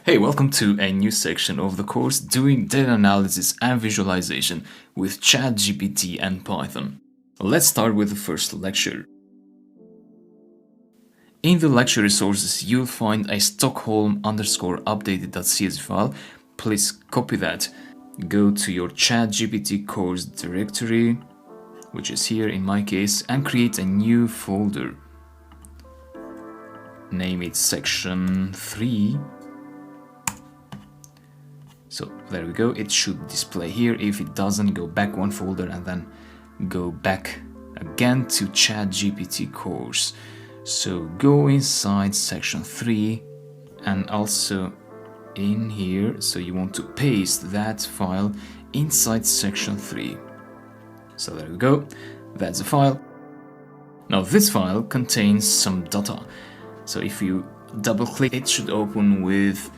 Hey, welcome to a new section of the course doing data analysis and visualization with ChatGPT and Python. Let's start with the first lecture. In the lecture resources, you'll find a Stockholm_updated.csv file. Please copy that. Go to your ChatGPT course directory, which is here in my case, and create a new folder. Name it section 3. So there we go, it should display here. If it doesn't, go back one folder and then go back again to ChatGPT course. So go inside section 3 and also in here, so you want to paste that file inside section 3. So there we go, that's the file. Now this file contains some data. So if you double click, it should open with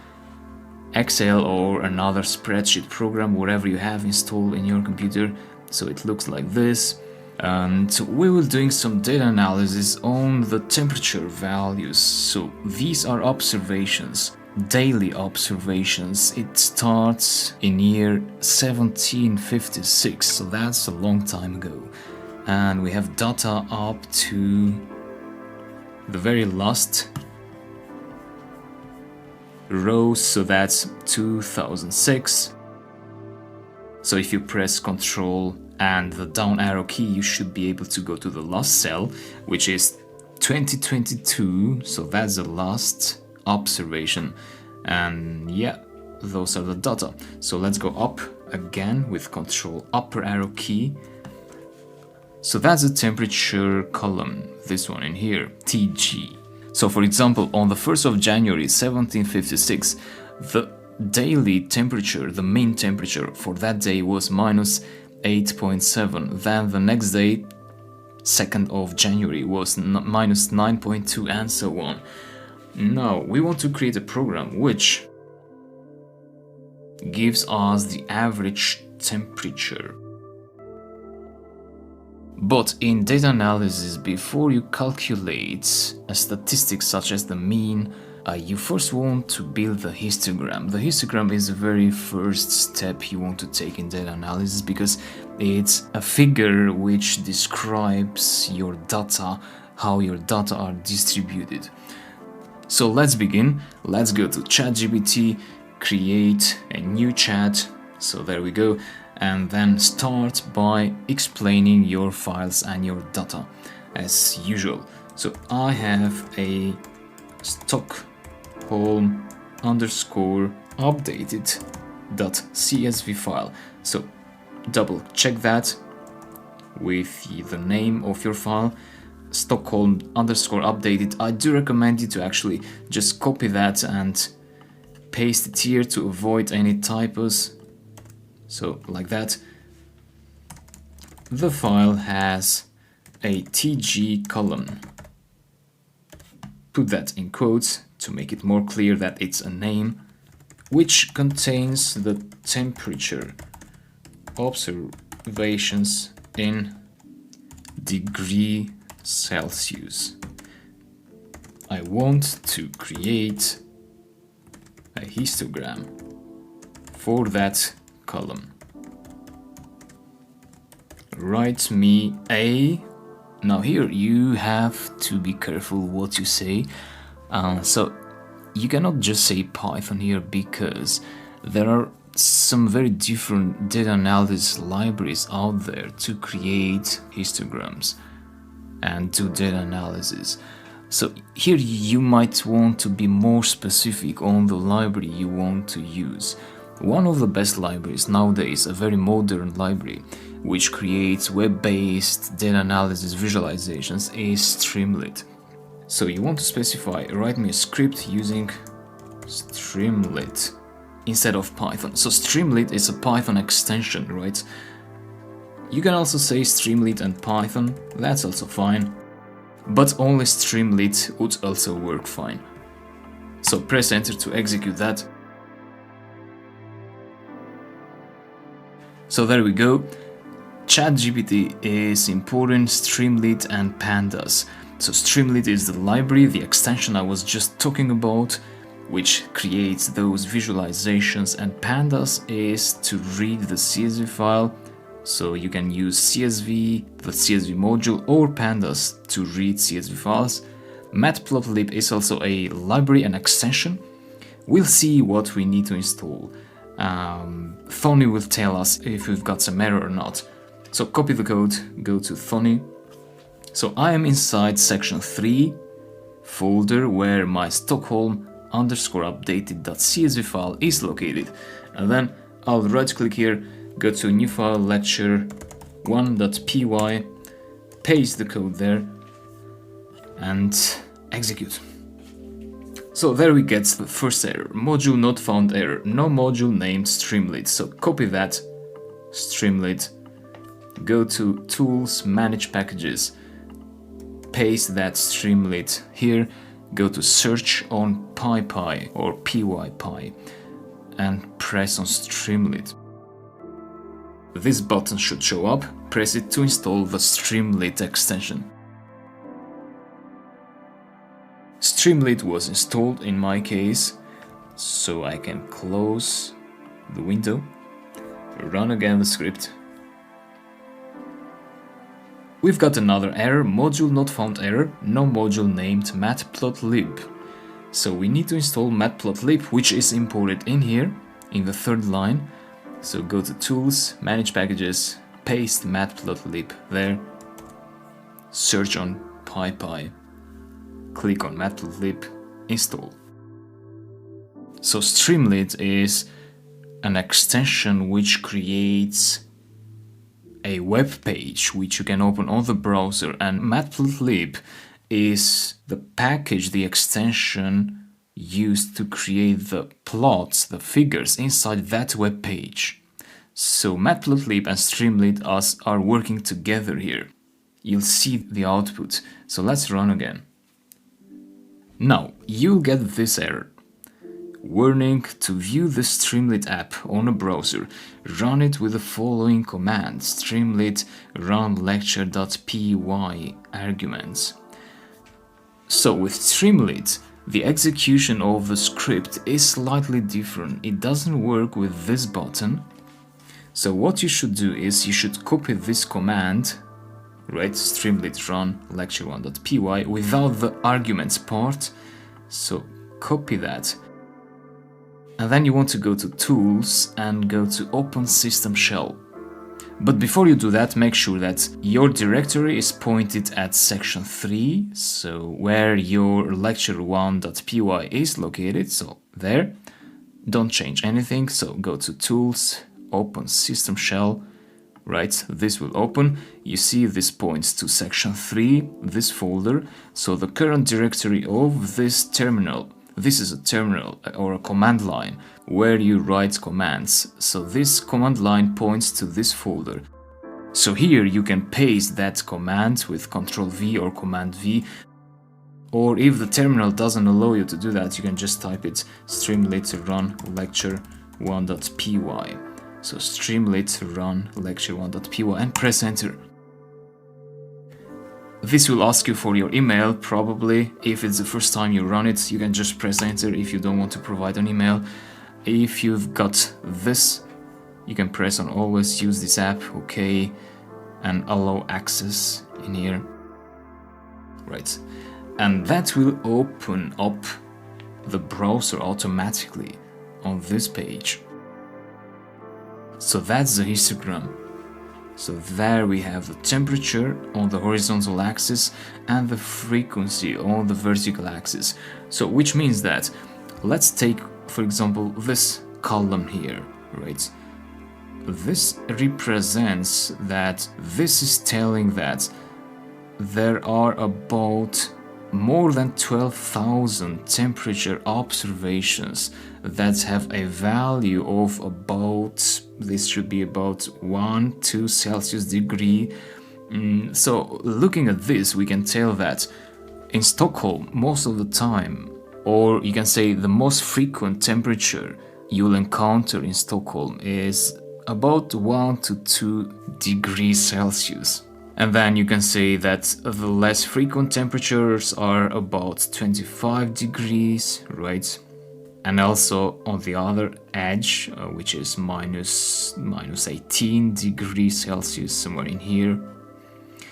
Excel or another spreadsheet program, whatever you have installed in your computer. So it looks like this, and we will doing some data analysis on the temperature values. So these are observations, daily observations. It starts in year 1756, so that's a long time ago, and we have data up to the very last row, so that's 2006. So if you press Ctrl and the down arrow key, you should be able to go to the last cell, which is 2022. So that's the last observation, and yeah, those are the data. So let's go up again with Ctrl upper arrow key. So that's the temperature column, this one in here, TG. So for example, on the 1st of January 1756, the daily temperature, the mean temperature for that day was minus 8.7. Then the next day, 2nd of January, was minus 9.2, and so on. Now we want to create a program which gives us the average temperature. But in data analysis, before you calculate a statistic such as the mean, you first want to build the histogram. The histogram is the very first step you want to take in data analysis because it's a figure which describes your data, how your data are distributed. So let's begin. Let's go to ChatGPT, create a new chat. So there we go. And then start by explaining your files and your data as usual. So I have a Stockholm_updated.csv file. So double check that with the name of your file, Stockholm_updated. I do recommend you to actually just copy that and paste it here to avoid any typos. So like that. The file has a TG column. Put that in quotes to make it more clear that it's a name, which contains the temperature observations in degree Celsius. I want to create a histogram for that column. Write me a. Now here you have to be careful what you say. So you cannot just say Python here because there are some very different data analysis libraries out there to create histograms and do data analysis. So here you might want to be more specific on the library you want to use. One of the best libraries nowadays, a very modern library, which creates web-based data analysis visualizations, is Streamlit. So you want to specify, write me a script using Streamlit instead of Python. So Streamlit is a Python extension, right? You can also say Streamlit and Python, that's also fine. But only Streamlit would also work fine. So press enter to execute that. So there we go. ChatGPT is importing Streamlit and Pandas. So Streamlit is the library, the extension I was just talking about, which creates those visualizations, and pandas is to read the CSV file. So you can use CSV, the CSV module, or pandas to read CSV files. Matplotlib is also a library and extension. We'll see what we need to install. Thonny will tell us if we've got some error or not. So copy the code, go to Thonny. So I am inside section 3 folder where my Stockholm_updated.csv file is located. And then I'll right click here, go to new file, lecture1.py, paste the code there, and execute. So there we get the first error, module not found error, no module named Streamlit. So copy that, Streamlit, go to Tools, Manage Packages, paste that Streamlit here, go to Search on PyPy or PyPy, and press on Streamlit. This button should show up, press it to install the Streamlit extension. Streamlit was installed in my case, so I can close the window, run again the script. We've got another error, module not found error, no module named matplotlib. So we need to install matplotlib, which is imported in here, in the third line. So go to Tools, Manage Packages, paste matplotlib there, search on PyPy, click on matplotlib, install. So Streamlit is an extension which creates a web page which you can open on the browser, and matplotlib is the package, the extension used to create the plots, the figures inside that web page. So matplotlib and Streamlit are working together here. You'll see the output. So let's run again. Now you'll get this error. Warning: to view the Streamlit app on a browser, run it with the following command: streamlit run lecture.py arguments. So with Streamlit, the execution of the script is slightly different. It doesn't work with this button. So what you should do is you should copy this command, right, streamlit run lecture1.py, without the arguments part. So copy that. And then you want to go to Tools and go to Open System Shell. But before you do that, make sure that your directory is pointed at section 3, so where your lecture1.py is located, so there. Don't change anything, so go to Tools, Open System Shell, right, this will open. You see this points to section 3, this folder, so the current directory of this terminal. This is a terminal or a command line where you write commands. So this command line points to this folder. So here you can paste that command with Ctrl V or Command V. Or if the terminal doesn't allow you to do that, you can just type it streamlit run lecture1.py. So streamlit run lecture1.py and press enter. This will ask you for your email, probably. If it's the first time you run it, you can just press enter if you don't want to provide an email. If you've got this, you can press on always use this app, okay, and allow access in here. Right. And that will open up the browser automatically on this page. So that's the histogram. So there we have the temperature on the horizontal axis and the frequency on the vertical axis. So which means that, let's take for example this column here, right? This represents that this is telling that there are about more than 12,000 temperature observations that have a value of about, this should be about 1-2 Celsius degree. So looking at this, we can tell that in Stockholm, most of the time, or you can say the most frequent temperature you'll encounter in Stockholm is about 1 to 2 degrees Celsius. And then you can say that the less frequent temperatures are about 25 degrees, right? And also on the other edge, which is minus 18 degrees Celsius, somewhere in here.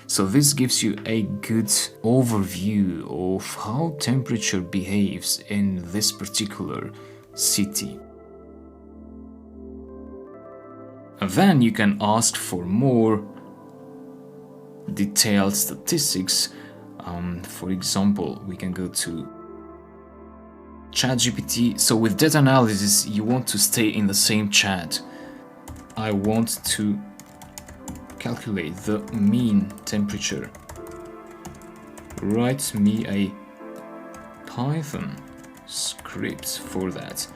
So this gives you a good overview of how temperature behaves in this particular city. And then you can ask for more detailed statistics. For example, we can go to ChatGPT. So with data analysis, you want to stay in the same chat. I want to calculate the mean temperature. Write me a Python script for that.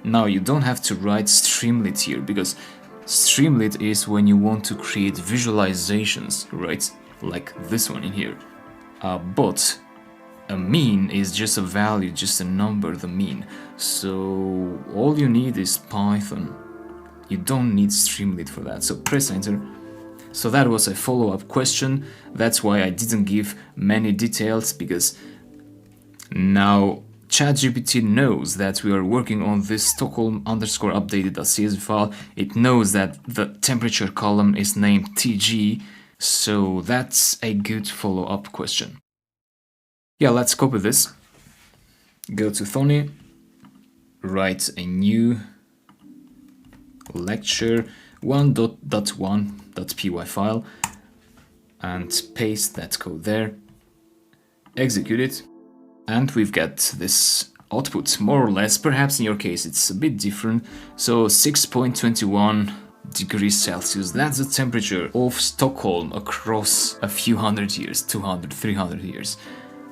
Now you don't have to write Streamlit here, because Streamlit is when you want to create visualizations, right? Like this one in here. But a mean is just a value, just a number, the mean. So all you need is Python. You don't need Streamlit for that. So press enter. So that was a follow-up question. That's why I didn't give many details, because now ChatGPT knows that we are working on this Stockholm_updated.csv file. It knows that the temperature column is named TG, so that's a good follow-up question. Yeah, let's copy this. Go to Thony, write a new lecture 1.1.py file and paste that code there. Execute it. And we've got this output, more or less. Perhaps in your case it's a bit different. So 6.21 degrees Celsius, that's the temperature of Stockholm across a few hundred years, 200, 300 years.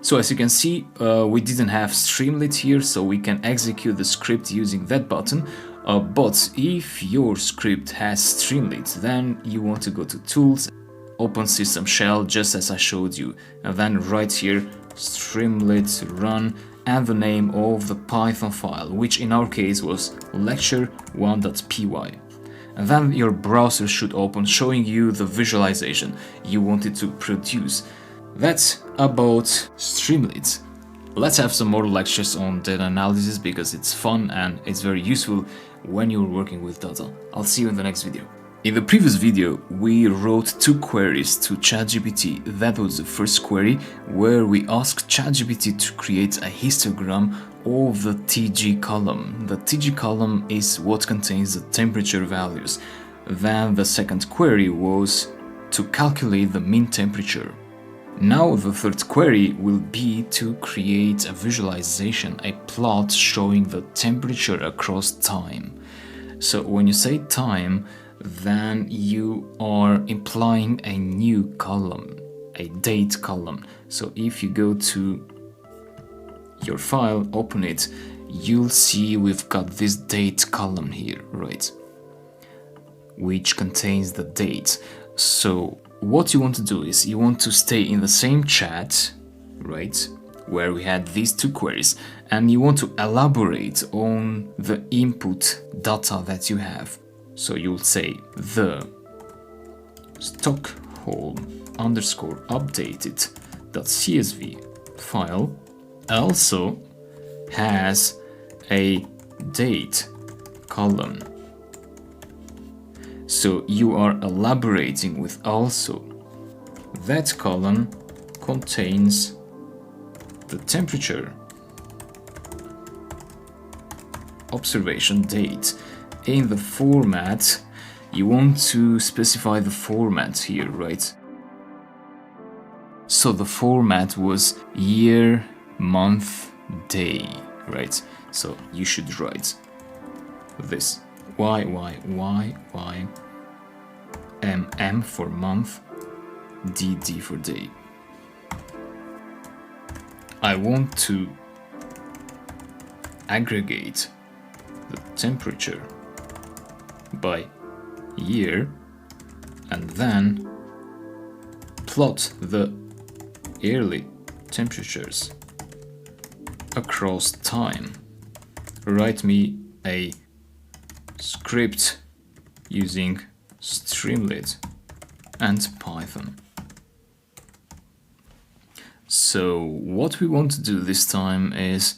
So as you can see, we didn't have Streamlit here, so we can execute the script using that button. But if your script has Streamlit, then you want to go to Tools, Open System Shell, just as I showed you, and then right here, Streamlit run, and the name of the Python file, which in our case was lecture1.py. And then your browser should open, showing you the visualization you wanted to produce. That's about Streamlit. Let's have some more lectures on data analysis, because it's fun and it's very useful when you're working with data. I'll see you in the next video. In the previous video, we wrote 2 queries to ChatGPT. That was the first query, where we asked ChatGPT to create a histogram of the TG column. The TG column is what contains the temperature values. Then the second query was to calculate the mean temperature. Now the third query will be to create a visualization, a plot showing the temperature across time. So when you say time, then you are implying a new column, a date column. So if you go to your file, open it, you'll see we've got this date column here, right? Which contains the date. So what you want to do is you want to stay in the same chat, right, where we had these 2 queries, and you want to elaborate on the input data that you have. So you'll say the Stockholm_updated.csv file also has a date column. So you are elaborating with also. That column contains the temperature, observation date. In the format, you want to specify the format here, right? So the format was year, month, day, right? So you should write this. Y, M for month, D for day. I want to aggregate the temperature by year and then plot the yearly temperatures across time. Write me a script using Streamlit and Python. So what we want to do this time is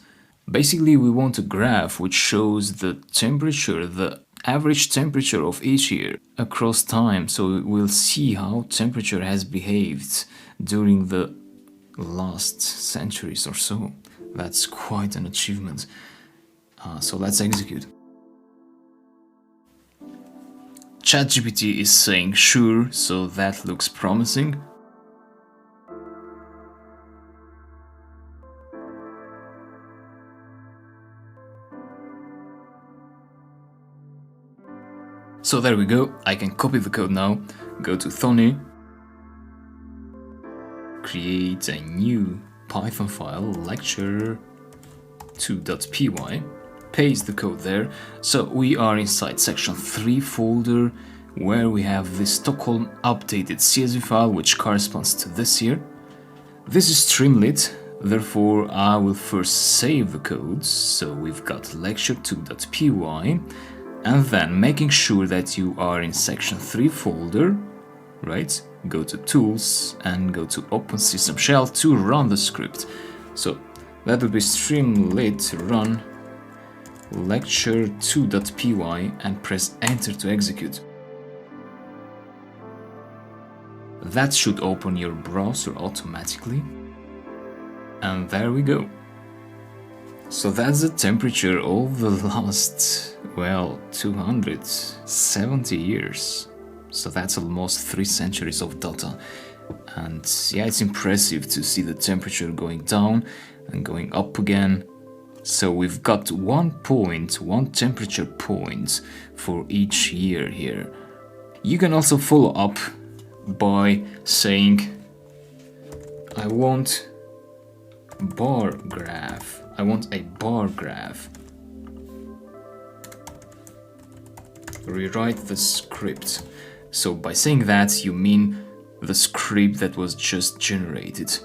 Basically, we want a graph which shows the temperature, the average temperature of each year across time. So we'll see how temperature has behaved during the last centuries or so. That's quite an achievement. So let's execute. ChatGPT is saying sure, so that looks promising. So there we go, I can copy the code now, go to Thony, create a new Python file, lecture2.py, paste the code there. So we are inside section 3 folder, where we have the Stockholm updated CSV file, which corresponds to this year. This is Streamlit, therefore I will first save the code. So we've got lecture2.py, and then making sure that you are in section 3 folder, right? Go to tools and go to open system shell to run the script. So that will be streamlit run lecture2.py and press enter to execute. That should open your browser automatically. And there we go. So that's the temperature of the last, well, 270 years. So that's almost 3 centuries of data. And yeah, it's impressive to see the temperature going down and going up again. So we've got 1 temperature point for each year here. You can also follow up by saying, I want bar graph. I want a bar graph. Rewrite the script. So by saying that, you mean the script that was just generated.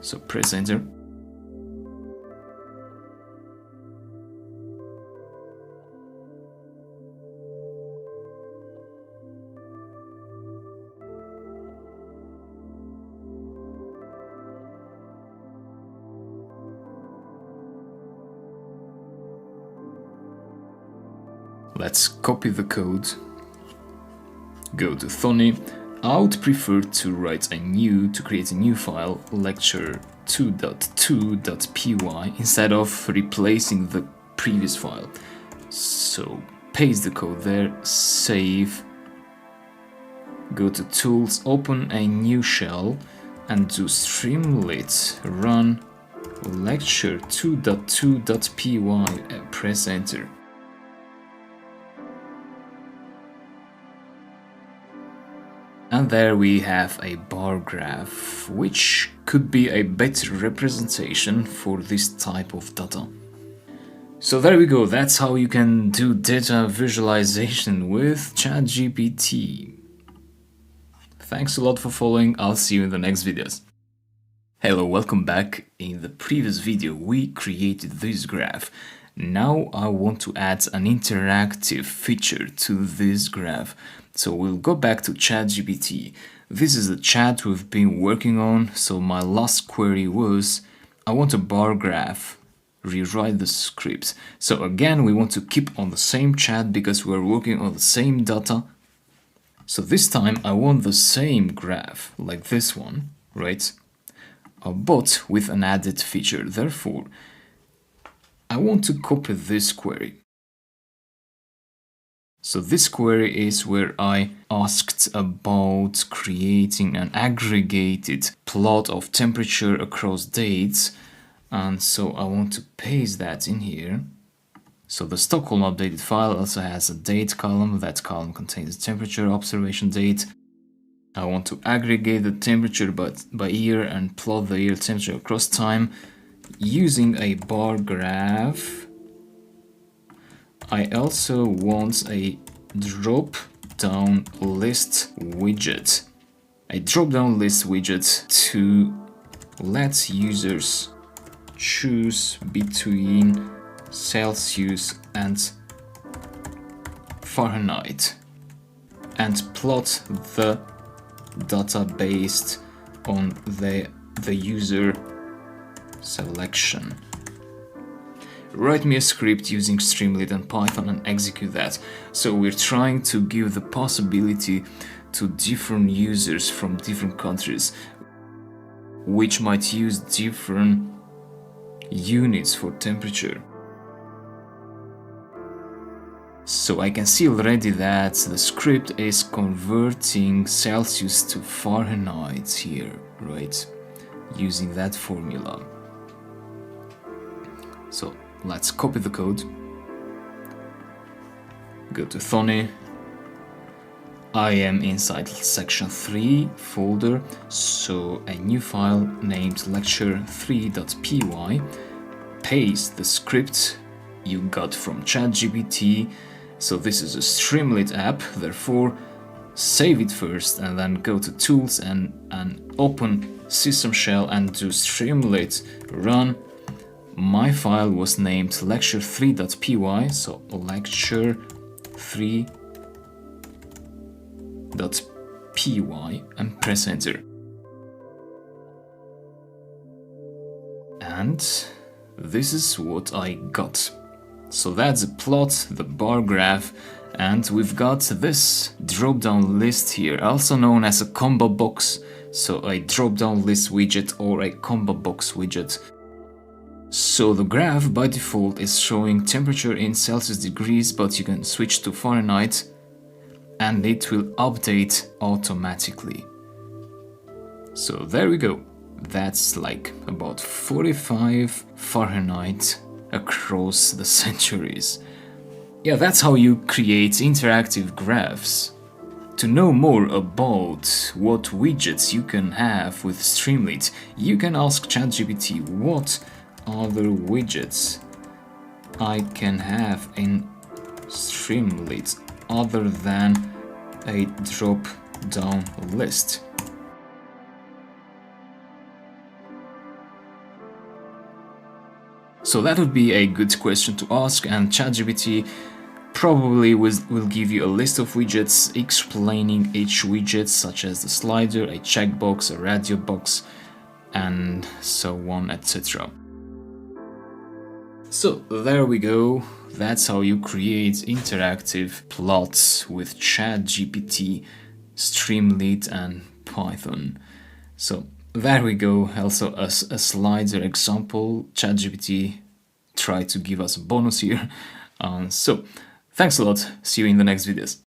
So press enter. Let's copy the code. Go to Thony. I would prefer to create a new file, lecture2.2.py, instead of replacing the previous file. So paste the code there, save, go to tools, open a new shell, and do streamlit run lecture2.2.py and press enter. And there we have a bar graph, which could be a better representation for this type of data. So there we go, that's how you can do data visualization with ChatGPT. Thanks a lot for following, I'll see you in the next videos. Hello, welcome back. In the previous video we created this graph. Now I want to add an interactive feature to this graph. So we'll go back to ChatGPT. This is the chat we've been working on. So my last query was, I want a bar graph. Rewrite the script. So again, we want to keep on the same chat because we're working on the same data. So this time I want the same graph, like this one, right? But with an added feature. Therefore, I want to copy this query. So this query is where I asked about creating an aggregated plot of temperature across dates. And so I want to paste that in here. So the Stockholm updated file also has a date column. That column contains the temperature observation date. I want to aggregate the temperature by year and plot the year temperature across time using a bar graph. I also want a drop-down list widget. A drop-down list widget to let users choose between Celsius and Fahrenheit and plot the data based on the user selection. write me a script using Streamlit and Python and execute that. So we're trying to give the possibility to different users from different countries, which might use different units for temperature. So I can see already that the script is converting Celsius to Fahrenheit here, right? Using that formula. So let's copy the code. Go to Thony. I am inside section 3 folder, so a new file named lecture3.py. Paste the script you got from ChatGPT. So this is a Streamlit app, therefore save it first and then go to tools and open system shell and do Streamlit run. My file was named lecture3.py, so lecture3.py and press enter. And this is what I got. So that's the plot, the bar graph, and we've got this drop-down list here, also known as a combo box. So a drop-down list widget or a combo box widget. So the graph by default is showing temperature in Celsius degrees, but you can switch to Fahrenheit and it will update automatically. So there we go. That's like about 45 Fahrenheit across the centuries. Yeah, that's how you create interactive graphs. To know more about what widgets you can have with Streamlit, you can ask ChatGPT what other widgets I can have in Streamlit other than a drop-down list. So that would be a good question to ask, and ChatGPT probably will give you a list of widgets explaining each widget, such as the slider, a checkbox, a radio box, and so on, etc. So there we go. That's how you create interactive plots with ChatGPT, Streamlit and Python. So there we go. Also a slider example. ChatGPT tried to give us a bonus here. So thanks a lot. See you in the next videos.